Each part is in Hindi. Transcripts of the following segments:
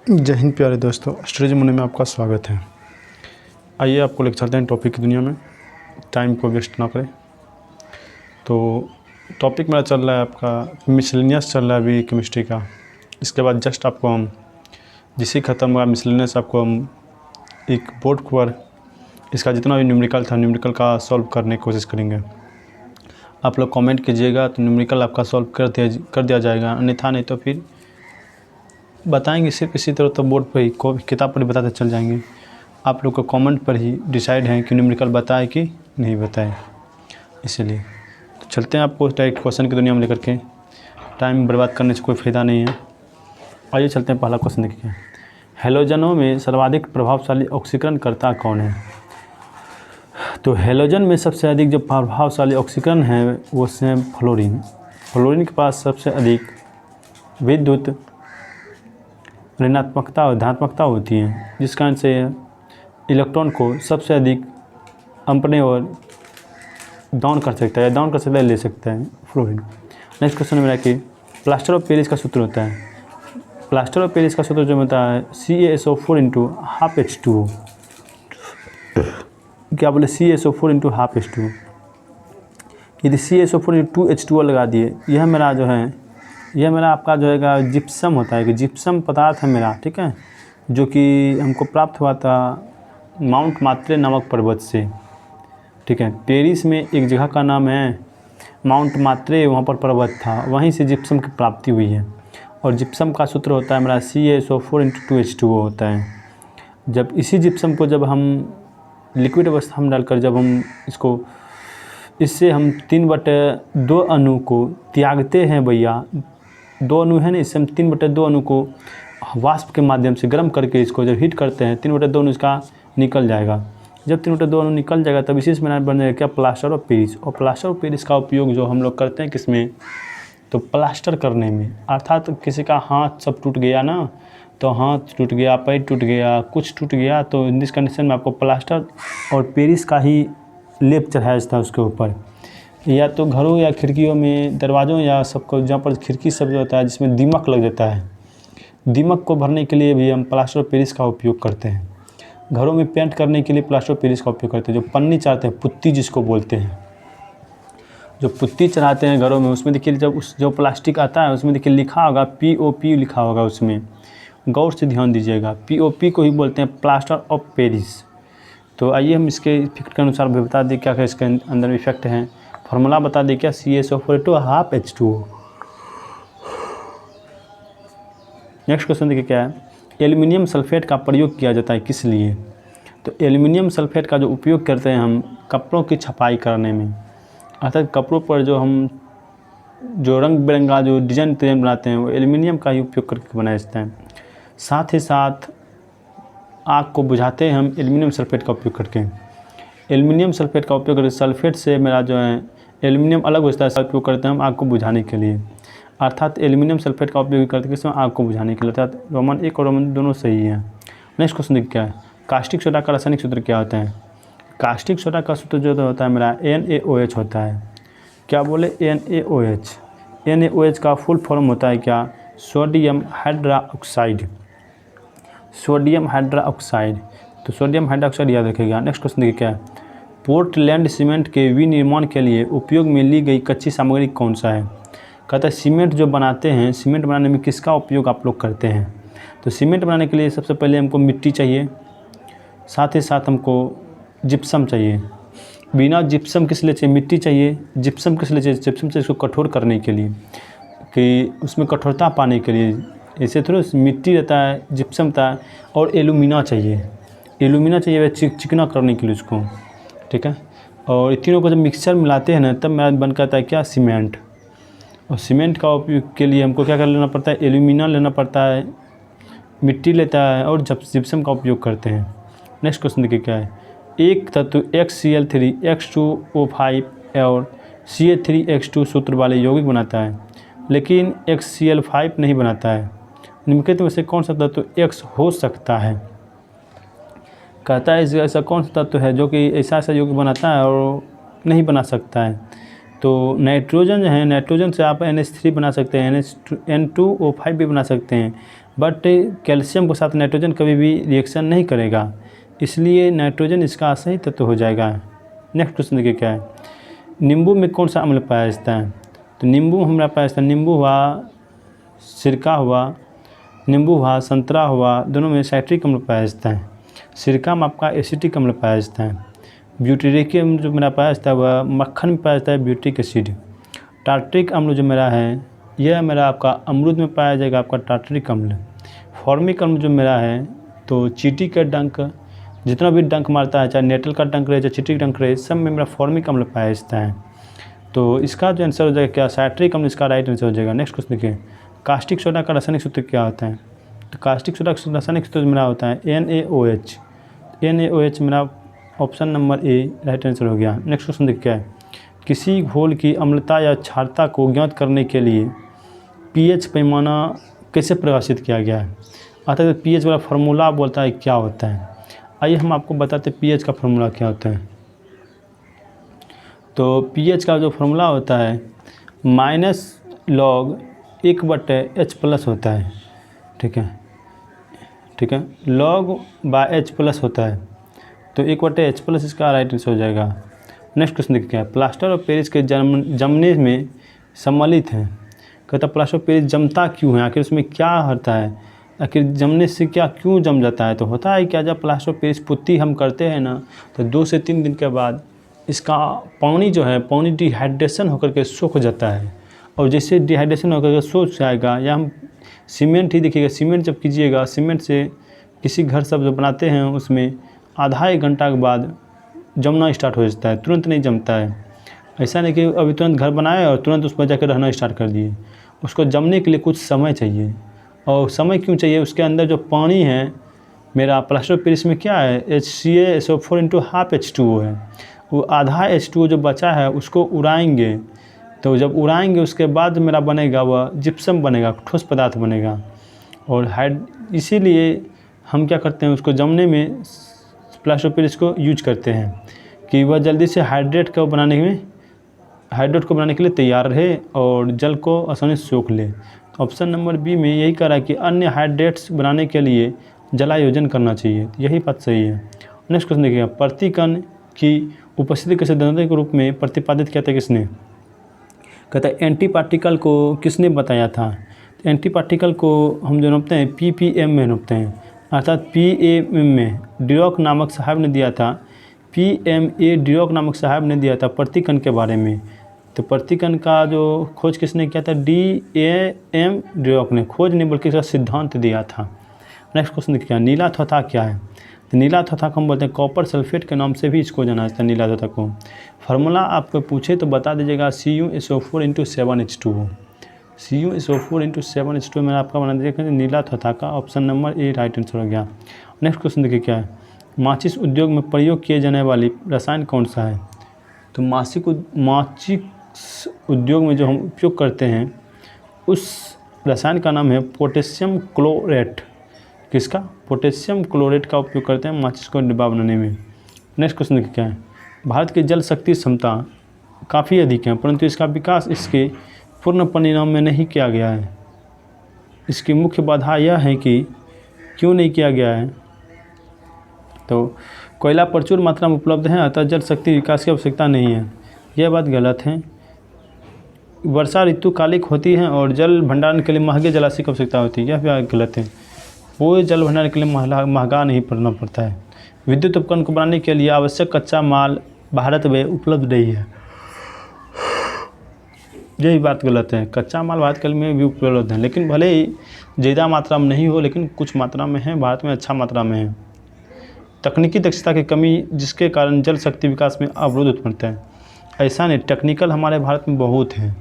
जय हिंद प्यारे दोस्तों, स्टोरेज मुन्ने में आपका स्वागत है। आइए आपको लेकर चलते हैं टॉपिक की दुनिया में, टाइम को वेस्ट ना करें। तो टॉपिक मेरा चल रहा है आपका मिसलेनियस चल रहा है अभी केमिस्ट्री का। इसके बाद जस्ट आपको हम जिसे ख़त्म हुआ मिसलेनियस आपको हम एक बोर्ड पर इसका जितना भी न्यूमेरिकल था न्यूमेरिकल का सॉल्व करने की कोशिश करेंगे। आप लोग कमेंट कीजिएगा तो न्यूमेरिकल आपका सॉल्व कर दिया जाएगा, अन्यथा नहीं तो फिर बताएंगे सिर्फ इसी तरह तो बोर्ड पर ही किताब पर ही बताते चल जाएंगे। आप लोग को कमेंट पर ही डिसाइड है कि न्यूमेरिकल बताए कि नहीं बताए। इसलिए तो चलते हैं आपको डायरेक्ट क्वेश्चन की दुनिया में लेकर के, टाइम बर्बाद करने से कोई फ़ायदा नहीं है। आइए चलते हैं, पहला क्वेश्चन देखिए। हैलोजनों में सर्वाधिक प्रभावशाली ऑक्सीकरणकर्ता कौन है? तो हैलोजन में सबसे अधिक जो प्रभावशाली ऑक्सीकरण है वो है फ्लोरीन। फ्लोरीन के पास सबसे अधिक विद्युत ऋणात्मकता और धनात्मकता होती है, जिस कारण से इलेक्ट्रॉन को सबसे अधिक अपने और डाउन कर सकता है, ले सकता है फ्लोरीन। नेक्स्ट क्वेश्चन मेरा कि प्लास्टर ऑफ पेरिस का सूत्र होता है। प्लास्टर ऑफ पेरिस का सूत्र जो होता है CaSO4 × ½ H2O। क्या बोले? CaSO4 × ½ H2O। यदि CaSO4 × 2H2O लगा दिए, यह मेरा जो है आपका जो है जिप्सम होता है कि जिप्सम पदार्थ है मेरा, ठीक है, जो कि हमको प्राप्त हुआ था माउंट मात्रे नामक पर्वत से, ठीक है। पेरिस में एक जगह का नाम है माउंट मात्रे, वहाँ पर पर्वत था, वहीं से जिप्सम की प्राप्ति हुई है। और जिप्सम का सूत्र होता है मेरा CaSO4 × 2H2O होता है। जब इसी जिप्सम को जब हम लिक्विड अवस्था में डालकर जब हम इससे हम 3/2 अणु को त्यागते हैं भैया, 2 अणु है ना, इससे हम 3/2 अणु को वाष्प के माध्यम से गर्म करके इसको जब हीट करते हैं 3/2 अणु इसका निकल जाएगा। जब 3/2 अणु निकल जाएगा तब इसी से बन जाएगा क्या? Plaster of Paris. और प्लास्टर ऑफ पेरिस का उपयोग जो हम लोग करते हैं किसमें? तो प्लास्टर करने में। अर्थात किसी का हाथ सब टूट गया ना, तो हाथ टूट गया, पैर टूट गया, कुछ टूट गया, तो इन दिस कंडीशन में आपको प्लास्टर और पेरिस का ही लेप चढ़ाया जाता है उसके ऊपर। या तो घरों या खिड़कियों में, दरवाज़ों या सबको जहाँ पर खिड़की सब जो होता है जिसमें दीमक लग जाता है, दीमक को भरने के लिए भी हम प्लास्टर ऑफ पेरिस का उपयोग करते हैं। घरों में पेंट करने के लिए प्लास्टर ऑफ पेरिस का उपयोग करते हैं। जो पन्नी चढ़ाते हैं, पुट्टी जिसको बोलते हैं, जो पुट्टी चढ़ाते हैं घरों में, उसमें देखिए जब जो प्लास्टिक आता है उसमें देखिए लिखा होगा POP लिखा होगा, उसमें गौर से ध्यान दीजिएगा। POP को ही बोलते हैं प्लास्टर ऑफ पेरिस। तो आइए हम इसके इफेक्ट के अनुसार भी बता दें क्या क्या इसके अंदर इफेक्ट हैं। फार्मूला बता दें क्या? CaSO4 × ½ H2O। नेक्स्ट क्वेश्चन देखिए क्या है। एल्युमिनियम सल्फेट का प्रयोग किया जाता है किस लिए? तो एल्युमिनियम सल्फेट का जो उपयोग करते हैं हम कपड़ों की छपाई करने में, अर्थात कपड़ों पर जो रंग बिरंगा जो डिजाइन बनाते हैं वो एल्युमिनियम का ही उपयोग करके बनाया जाता है। साथ ही साथ आग को बुझाते हैं हम एल्युमिनियम सल्फेट का उपयोग करके। एल्युमिनियम सल्फेट का उपयोग करके सल्फेट से मेरा जो है एल्युमिनियम अलग होता है, उपयोग करते हैं हम आग को बुझाने के लिए। अर्थात एल्युमिनियम सल्फेट का उपयोग करते हैं किसमें? आग को बुझाने के लिए। अर्थात रोमन 1 और रोमन दोनों सही है। नेक्स्ट क्वेश्चन देखिए क्या है। कास्टिक सोडा का रासायनिक सूत्र क्या होता है? कास्टिक सोडा का सूत्र जो होता है मेरा NaOH होता है। क्या बोले? NaOH। NaOH का फुल फॉर्म होता है क्या? Sodium hydroxide. सोडियम हाइड्रोक्साइड, तो सोडियम हाइड्रोक्साइड याद रखिएगा। नेक्स्ट क्वेश्चन देखिए क्या है। पोर्टलैंड सीमेंट के विनिर्माण के लिए उपयोग में ली गई कच्ची सामग्री कौन सा है? कहता है सीमेंट जो बनाते हैं, सीमेंट बनाने में किसका उपयोग आप लोग करते हैं? तो सीमेंट बनाने के लिए सबसे पहले हमको मिट्टी चाहिए, साथ ही साथ हमको जिप्सम चाहिए। बिना जिप्सम किस लिए चाहिए? मिट्टी चाहिए। जिप्सम किस लिए चाहिए? जिप्सम चाहिए इसको कठोर करने के लिए, कि उसमें कठोरता पाने के लिए। ऐसे थोड़ा मिट्टी रहता है, जिप्सम रहता है, और एलुमिना चाहिए। एलुमिना चाहिए चिकना करने के लिए उसको, ठीक है। और तीनों को जब मिक्सचर मिलाते हैं ना तब मेरा बन करता है क्या? सीमेंट। और सीमेंट का उपयोग के लिए हमको क्या कर लेना पड़ता है? एल्यूमिना लेना पड़ता है, मिट्टी लेता है, और जिप्सम का उपयोग करते हैं। नेक्स्ट क्वेश्चन देखिए क्या है। एक तत्व HCl3 H2O5 और Ca3H2 सूत्र वाले यौगिक बनाता है, लेकिन HCl5 नहीं बनाता है। निम्नलिखित में से कौन सा तत्व X हो सकता है? कहता है ऐसा कौन सा तत्व है जो कि ऐसा यौगिक बनाता है और नहीं बना सकता है? तो नाइट्रोजन जो है, नाइट्रोजन से आप NH3 बना सकते हैं, N2O5 भी बना सकते हैं। बट कैल्शियम के साथ नाइट्रोजन कभी भी रिएक्शन नहीं करेगा, इसलिए नाइट्रोजन इसका सही तत्व हो जाएगा। नेक्स्ट क्वेश्चन देखिए क्या है, नींबू में कौन सा अम्ल पाया जाता है? तो नींबू हमारा पाया जाता है, नींबू हुआ, सिरका हुआ, नींबू हुआ, संतरा हुआ, दोनों में साइट्रिक अम्ल पाया जाता है। सिरका में आपका एसिटिक अम्ल पाया जाता है। ब्यूटेरिक अम्ल जो मेरा पाया जाता है वह मक्खन में पाया जाता है, ब्यूटिक एसिड। टार्ट्रिक अम्ल जो मेरा है यह मेरा आपका अमरूद में पाया जाएगा, आपका टार्ट्रिक अम्ल। फॉर्मिक अम्ल जो मेरा है तो चींटी का डंक, जितना भी डंक मारता है, चाहे नेटल का डंक रहे चाहे चींटी का डंक रहे, सब में मेरा फॉर्मिक अम्ल पाया जाता है। तो इसका जो आंसर हो जाएगा क्या, साइट्रिक अम्ल इसका राइट आंसर हो जाएगा। नेक्स्ट क्वेश्चन देखिए, कास्टिक सोडा का रासायनिक सूत्र क्या होता है? तो कास्टिक सोडा का रासायनिक सूत्र मेरा होता है NaOH। NaOH मेरा ऑप्शन नंबर ए राइट आंसर हो गया। नेक्स्ट क्वेश्चन देखिए क्या है, किसी घोल की अम्लता या क्षारता को ज्ञात करने के लिए pH पैमाना कैसे परिभाषित किया गया है? अर्थात pH वाला फार्मूला बोलता है क्या होता है? आइए हम आपको बताते pH का फार्मूला क्या होता है। तो pH का जो फार्मूला होता है -log 1/H+ होता है। ठीक है, log बाय H+ होता है, तो 1/H+ इसका राइट आंसर हो जाएगा। नेक्स्ट क्वेश्चन देखिए क्या है, प्लास्टर ऑफ पेरिस के जमने में सम्मिलित है। कहता प्लास्टर ऑफ पेरिस जमता क्यों है, आखिर उसमें क्या होता है, आखिर जमने से क्या क्यों जम जाता है? तो होता है क्या, जब प्लास्टर ऑफ पेरिस पुट्टी हम करते हैं ना, तो 2 से 3 दिन के बाद इसका पानी जो है, पानी डिहाइड्रेशन होकर के सूख जाता है। और जैसे डिहाइड्रेशन होकर के सूख जाएगा, या हम सीमेंट ही देखिएगा, सीमेंट जब कीजिएगा, सीमेंट से किसी घर सब जो बनाते हैं उसमें आधा 1 घंटा के बाद जमना स्टार्ट हो जाता है, तुरंत नहीं जमता है। ऐसा नहीं कि अभी तुरंत घर बनाए और तुरंत उस पर जाकर रहना स्टार्ट कर दिए, उसको जमने के लिए कुछ समय चाहिए। और समय क्यों चाहिए, उसके अंदर जो पानी है मेरा प्लास्टर ऑफ पेरिस में क्या है, HCaSO4 × ½ H2O है। वो आधा H2O जो बचा है उसको उड़ाएंगे, तो जब उड़ाएंगे उसके बाद मेरा बनेगा वह जिप्सम बनेगा, ठोस पदार्थ बनेगा। और इसीलिए हम क्या करते हैं, उसको जमने में प्लास्टर ऑफ पेरिस को यूज करते हैं कि वह जल्दी से हाइड्रेट को बनाने के लिए तैयार रहे और जल को आसानी से सोख ले। ऑप्शन नंबर बी में यही कह रहा है कि अन्य हाइड्रेट्स बनाने के लिए जलायोजन करना चाहिए, यही बात सही है। नेक्स्ट क्वेश्चन देखिएगा, प्रतिकण की उपस्थिति के सिद्धांत के रूप में प्रतिपादित किया था किसने? कहता है एंटी पार्टिकल को किसने बताया था? एंटी पार्टिकल को हम जो नापते हैं ppm में नापते हैं, अर्थात pam में डिरॉक नामक साहब ने दिया था। PMA डिरॉक नामक साहब ने दिया था प्रतिकण के बारे में। तो प्रतिकण का जो खोज किसने किया था? DAM डिरॉक ने खोज नहीं बल्कि इसका सिद्धांत दिया था। नेक्स्ट क्वेश्चन देखिए, नीला थौथा क्या है? तो नीला थौथा को हम बोलते हैं कॉपर सल्फेट के नाम से भी इसको जाना जाता है नीला थौथा को। फार्मूला आपको पूछे तो बता दीजिएगा CuSO4 × 7H2O। CuSO4 × 7H2O में आपका बना दीजिएगा नीला थौथा का। ऑप्शन नंबर ए राइट आंसर हो गया। नेक्स्ट क्वेश्चन देखिए क्या है, माचिस उद्योग में प्रयोग किए जाने वाली रसायन कौन सा है? तो माचिस उद्योग में जो हम उपयोग करते हैं उस रसायन का नाम है पोटेशियम क्लोरेट। किसका? पोटेशियम क्लोरेट का उपयोग करते हैं माचिस को डिब्बा बनाने में। नेक्स्ट क्वेश्चन देखिए क्या है, भारत की जल शक्ति क्षमता काफ़ी अधिक है परंतु इसका विकास इसके पूर्ण परिणाम में नहीं किया गया है। इसकी मुख्य बाधा यह है कि क्यों नहीं किया गया है? तो कोयला प्रचुर मात्रा में उपलब्ध है अतः जल शक्ति विकास की आवश्यकता नहीं है, यह बात गलत है। वर्षा ऋतु कालिक होती है और जल भंडारण के लिए महंगे जलाशय की आवश्यकता होती है, यह बात गलत है। वो जल भंडारण के लिए महंगा नहीं पड़ना पड़ता है। विद्युत उपकरण को बनाने के लिए आवश्यक कच्चा माल भारत में उपलब्ध नहीं है, यही बात गलत है। कच्चा माल भारत में भी उपलब्ध है लेकिन भले ही ज़्यादा मात्रा में नहीं हो लेकिन कुछ मात्रा में है, भारत में अच्छा मात्रा में है। तकनीकी दक्षता की कमी जिसके कारण जल शक्ति विकास में अवरोध उत्पन्न है। ऐसा नहीं, टेक्निकल हमारे भारत में बहुत है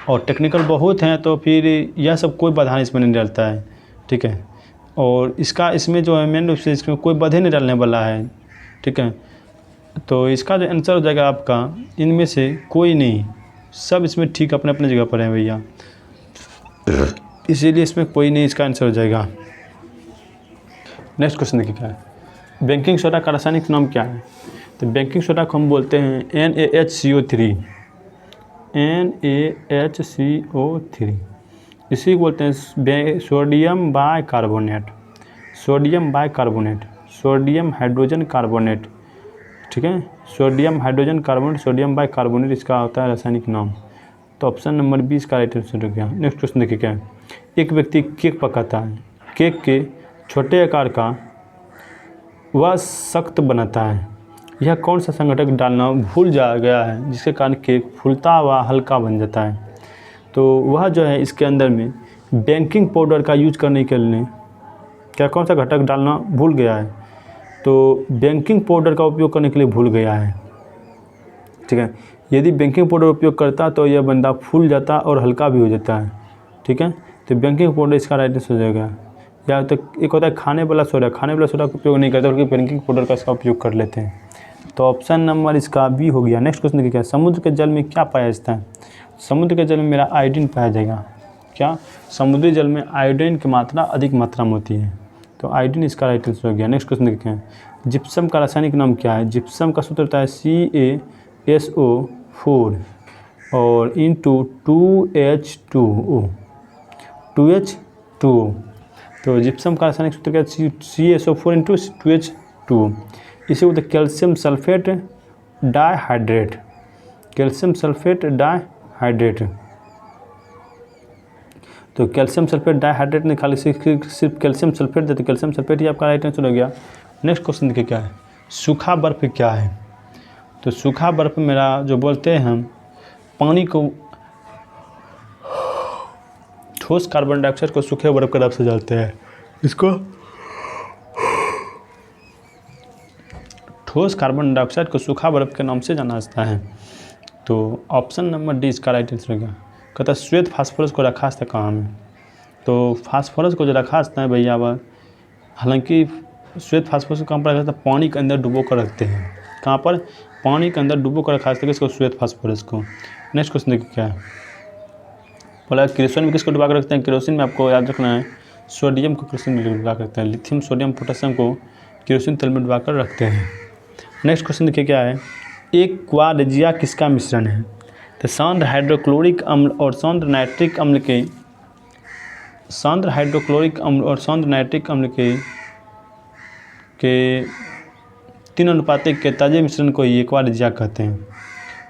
और टेक्निकल बहुत हैं तो फिर यह सब कोई बाधा इसमें नहीं डालता है, ठीक है। और इसमें जो है मेन रूप से इसमें कोई बाधे नहीं डालने वाला है, ठीक है। तो इसका जो आंसर हो जाएगा आपका इनमें से कोई नहीं, सब इसमें ठीक अपने अपने जगह पर हैं भैया, इसीलिए इसमें कोई नहीं इसका आंसर हो जाएगा। नेक्स्ट क्वेश्चन देखिए क्या है, बेकिंग सोडा का रासायनिक नाम क्या है? तो बेकिंग सोडा को हम बोलते हैं NaHCO3। NaHCO3 इसी को बोलते हैं sodium bicarbonate, sodium bicarbonate, sodium hydrogen carbonate, ठीक है, sodium hydrogen carbonate, sodium bicarbonate इसका होता है रासायनिक नाम। तो ऑप्शन नंबर 20 का राइट आंसर हो गया। नेक्स्ट क्वेश्चन देखिए क्या है। एक व्यक्ति केक पकाता है, केक के छोटे आकार का वह सख्त बनाता है, यह कौन सा संघटक डालना भूल जा गया है जिसके कारण केक फूलता हुआ हल्का बन जाता है। तो वह जो है इसके अंदर में बेकिंग पाउडर का यूज करने के लिए क्या कौन सा घटक डालना भूल गया है, तो बेकिंग पाउडर का उपयोग करने के लिए भूल गया है, ठीक है। यदि बेकिंग पाउडर उपयोग करता तो यह बंदा फूल जाता और हल्का भी हो जाता है, ठीक है। तो बेकिंग पाउडर इसका राइट आंसर हो जाएगा। या तो एक होता है खाने वाला सोडा, खाने वाला सोडा का उपयोग नहीं करते बल्कि बेकिंग पाउडर का इसका उपयोग कर लेते हैं। तो ऑप्शन नंबर इसका बी हो गया। नेक्स्ट क्वेश्चन देखिए क्या है। समुद्र के जल में क्या पाया जाता है। समुद्र के जल में मेरा आयोडीन पाया जाएगा। क्या समुद्री जल में आयोडीन की मात्रा अधिक मात्रा में होती है, तो आयोडीन इसका राइट आंसर हो गया। नेक्स्ट क्वेश्चन देखते हैं। जिप्सम का रासायनिक नाम क्या है। जिप्सम का सूत्र होता है CaSO4 और इंटू 2H2O, 2H2O। तो जिप्सम का रासायनिक सूत्र क्या है, CaSO4 इंटू 2H2O। इसे बोलते हैं calcium sulphate dihydrate, calcium sulphate dihydrate. तो कैल्शियम सल्फेट डाइहाइड्रेट ने खाली सिर्फ कैल्शियम सल्फेट देते, कैल्शियम सल्फेट ही आपका राइट आंसर हो गया। नेक्स्ट क्वेश्चन देखिए क्या है। सूखा बर्फ क्या है। तो सूखा बर्फ मेरा जो बोलते हैं हम पानी को, ठोस कार्बन डाइऑक्साइड को सूखे बर्फ के नाम से जानते हैं। इसको ठोस कार्बन डाइऑक्साइड को सूखा बर्फ के नाम से जाना जाता है। तो ऑप्शन नंबर डी इसका राइट आंसर हो गया। कहता है श्वेत फास्फोरस को रखा था कहाँ में। तो फास्फोरस को जो रखा था भैया वह, हालांकि श्वेत फास्फोरस को कहाँ पर रखा था, पानी के अंदर डुबो कर रखते हैं। कहाँ पर, पानी के अंदर डुबो कर रखा था इसको, श्वेत फास्फोरस को। नेक्स्ट क्वेश्चन देखिए क्या है। बोला केरोसिन में किसको डुबा कर रखते हैं। केरोसिन में आपको याद रखना है सोडियम को केरोसिन में डुबा कर रखते हैं। लिथियम सोडियम पोटेशियम को केरोसिन तेल में डुबा कर रखते हैं। नेक्स्ट क्वेश्चन देखिए क्या है। एक क्वारेजिया किसका मिश्रण है। तो सांद्र हाइड्रोक्लोरिक अम्ल और सांद्र नाइट्रिक अम्ल के, सांद्र हाइड्रोक्लोरिक अम्ल और सांद्र नाइट्रिक अम्ल के 3:1 के ताजे मिश्रण को एक क्वारेजिया कहते हैं।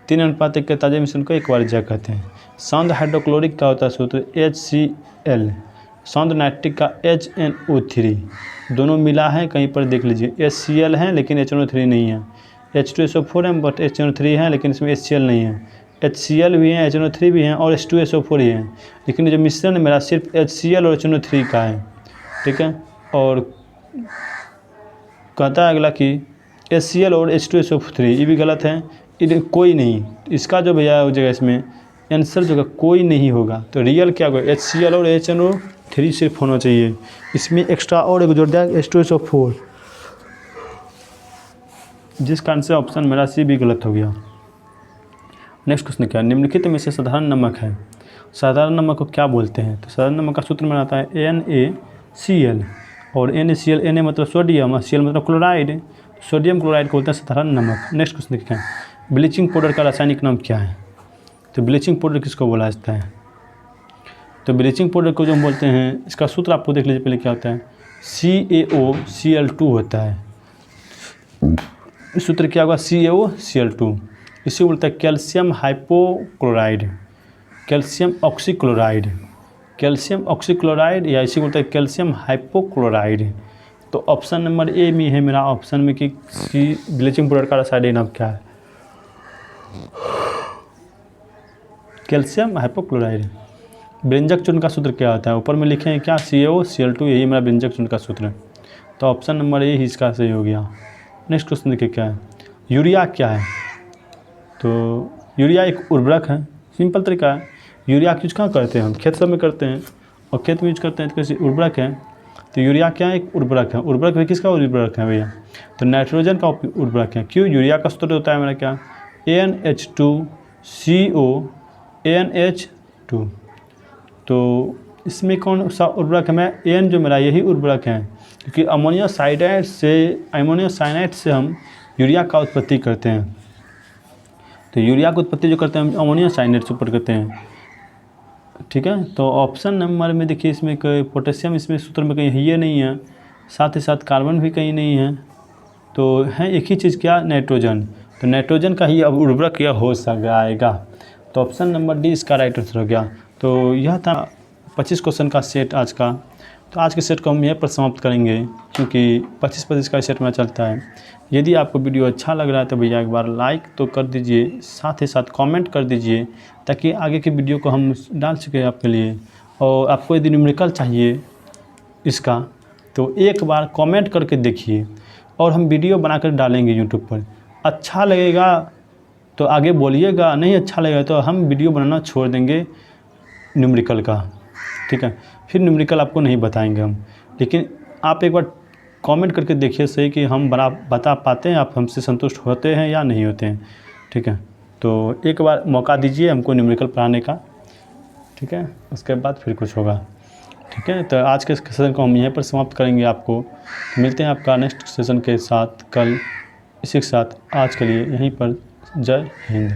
3:1 के ताजे मिश्रण को एक क्वारेजिया कहते हैं। सांद्र हाइड्रोक्लोरिक का होता है सूत्र HCl, सांद्र नाइट्रिक का HNO3। दोनों मिला है, कहीं पर देख लीजिए HCl है लेकिन HNO3 नहीं है। H2SO4 है बट HNO3 है लेकिन इसमें HCl नहीं है। HCl भी है, HNO3 भी है और H2SO4 ही है, लेकिन जो मिश्रण मेरा सिर्फ HCl और HNO3 का है, ठीक है। और कहता है अगला कि HCl और H2SO4, ये भी गलत है, इधर कोई नहीं। इसका जो भैया हो जाएगा इसमें आंसर जो कोई नहीं होगा। तो रियल क्या होगा, HCl और HNO3 सिर्फ होना चाहिए। इसमें एक्स्ट्रा और एक जोड़ दिया H2SO4, जिस कारण से ऑप्शन मेरा सी भी गलत हो गया। नेक्स्ट क्वेश्चन क्या है। निम्नलिखित में से साधारण नमक है। साधारण नमक को क्या बोलते हैं। तो साधारण नमक का सूत्र में आता है NaCl और NaCl, Na मतलब सोडियम, Cl मतलब क्लोराइड, सोडियम क्लोराइड को बोलते हैं साधारण नमक। नेक्स्ट क्वेश्चन देखते हैं। ब्लीचिंग पाउडर का रासायनिक नाम क्या है। तो ब्लीचिंग पाउडर किसको बोला जाता है। तो ब्लीचिंग पाउडर को जो हम बोलते हैं, इसका सूत्र आपको देख लीजिए पहले क्या होता है। CaOCl2 होता है। इस सूत्र क्या होगा, CaOCl2। इसी बोलता है calcium hypochloride, calcium oxychloride, calcium oxychloride, या इसी बोलता है कैल्शियम हाइपोक्लोराइड। तो ऑप्शन नंबर ए में है मेरा ऑप्शन में कि ब्लीचिंग पाउडर का रासायनिक नाम क्या है, कैल्शियम हाइपोक्लोराइड। व्यंजक चूर्ण का सूत्र क्या होता है, ऊपर में लिखे हैं क्या, CaOCl2, यही मेरा व्यंजक चूर्ण का सूत्र है। तो ऑप्शन नंबर ए ही इसका सही हो गया। नेक्स्ट क्वेश्चन देखिए क्या है। यूरिया क्या है। तो यूरिया एक उर्वरक है। सिंपल तरीका है। यूरिया यूज कहाँ करते हैं हम, खेत सब में करते हैं, और खेत में यूज करते हैं तो कैसे उर्वरक है। तो यूरिया क्या है, एक उर्वरक है। उर्वरक भी किसका उर्वरक है भैया, तो नाइट्रोजन का उर्वरक है। क्यों, यूरिया का सूत्र होता है मेरा क्या, NH2CO NH2। तो इसमें कौन सा उर्वरक है, मैं एन जो मेरा यही उर्वरक है, क्योंकि अमोनियम साइनाइड से हम यूरिया का उत्पत्ति करते हैं। तो यूरिया की उत्पत्ति जो करते हैं हम अमोनियम साइनाइड से ऊपर करते हैं। ठीक है। तो ऑप्शन नंबर में देखिए इसमें कोई पोटेशियम इसमें सूत्र में कहीं है ये नहीं है, साथ ही साथ कार्बन भी कहीं नहीं है, तो है एक ही चीज़ क्या, नाइट्रोजन। तो नाइट्रोजन का ही अब उर्वरक यह हो आएगा। तो ऑप्शन नंबर डी इसका राइट आंसर हो गया। तो यह था 25 क्वेश्चन का सेट आज का। तो आज के सेट को हम यहीं पर समाप्त करेंगे, क्योंकि 25-25 का सेट में चलता है। यदि आपको वीडियो अच्छा लग रहा है तो भैया एक बार लाइक तो कर दीजिए, साथ ही साथ कमेंट कर दीजिए, ताकि आगे की वीडियो को हम डाल सकें आपके लिए। और आपको यदि न्यूमेरिकल चाहिए इसका तो एक बार कमेंट करके देखिए, और हम वीडियो बनाकर डालेंगे यूट्यूब पर। अच्छा लगेगा तो आगे बोलिएगा, नहीं अच्छा लगेगा तो हम वीडियो बनाना छोड़ देंगे न्यूमेरिकल का, ठीक है। फिर न्यूमेरिकल आपको नहीं बताएंगे हम, लेकिन आप एक बार कमेंट करके देखिए सही कि हम बता पाते हैं, आप हमसे संतुष्ट होते हैं या नहीं होते हैं, ठीक है। तो एक बार मौका दीजिए हमको न्यूमेरिकल पढ़ाने का, ठीक है, उसके बाद फिर कुछ होगा, ठीक है। तो आज के सेशन को हम यहीं पर समाप्त करेंगे। आपको मिलते हैं आपका नेक्स्ट सेशन के साथ कल इसी के साथ। आज के लिए यहीं पर जय हिंद।